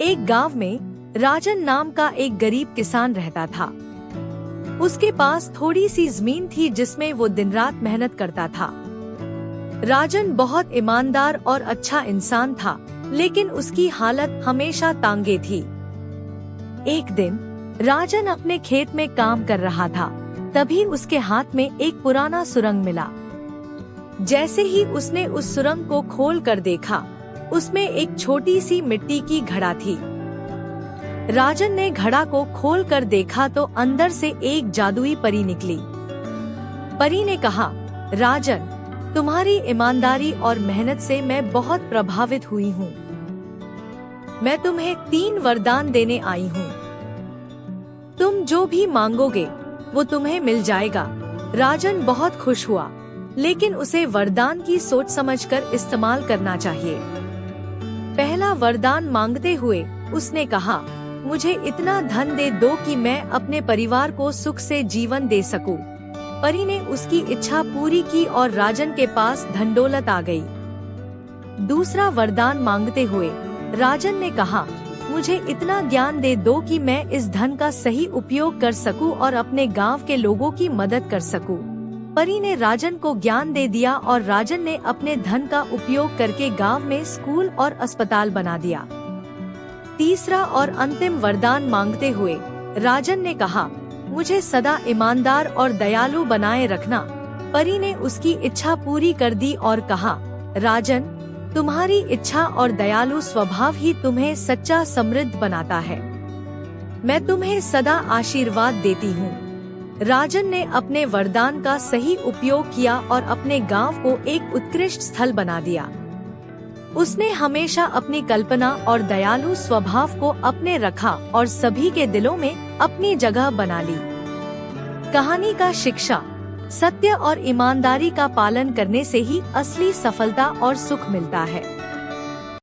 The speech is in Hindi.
एक गांव में राजन नाम का एक गरीब किसान रहता था। उसके पास थोड़ी सी जमीन थी जिसमें वो दिन रात मेहनत करता था। राजन बहुत ईमानदार और अच्छा इंसान था, लेकिन उसकी हालत हमेशा तांगे थी। एक दिन राजन अपने खेत में काम कर रहा था, तभी उसके हाथ में एक पुराना सुरंग मिला। जैसे ही उसने उस सुरंग को खोल कर देखा, उसमें एक छोटी सी मिट्टी की घड़ा थी। राजन ने घड़ा को खोल कर देखा तो अंदर से एक जादुई परी निकली। परी ने कहा, राजन, तुम्हारी ईमानदारी और मेहनत से मैं बहुत प्रभावित हुई हूँ। मैं तुम्हें 3 वरदान देने आई हूँ। तुम जो भी मांगोगे वो तुम्हें मिल जाएगा। राजन बहुत खुश हुआ, लेकिन उसे वरदान की सोच समझकर इस्तेमाल करना चाहिए। पहला वरदान मांगते हुए उसने कहा, मुझे इतना धन दे दो कि मैं अपने परिवार को सुख से जीवन दे सकूं। परी ने उसकी इच्छा पूरी की और राजन के पास धन दौलत आ गई। दूसरा वरदान मांगते हुए राजन ने कहा, मुझे इतना ज्ञान दे दो कि मैं इस धन का सही उपयोग कर सकूं और अपने गांव के लोगों की मदद कर सकूं। परी ने राजन को ज्ञान दे दिया और राजन ने अपने धन का उपयोग करके गांव में स्कूल और अस्पताल बना दिया। तीसरा और अंतिम वरदान मांगते हुए राजन ने कहा, मुझे सदा ईमानदार और दयालु बनाए रखना। परी ने उसकी इच्छा पूरी कर दी और कहा, राजन, तुम्हारी इच्छा और दयालु स्वभाव ही तुम्हें सच्चा समृद्ध बनाता है। मैं तुम्हें सदा आशीर्वाद देती हूँ। राजन ने अपने वरदान का सही उपयोग किया और अपने गांव को एक उत्कृष्ट स्थल बना दिया। उसने हमेशा अपनी कल्पना और दयालु स्वभाव को अपने रखा और सभी के दिलों में अपनी जगह बना ली। कहानी का शिक्षा: सत्य और ईमानदारी का पालन करने से ही असली सफलता और सुख मिलता है।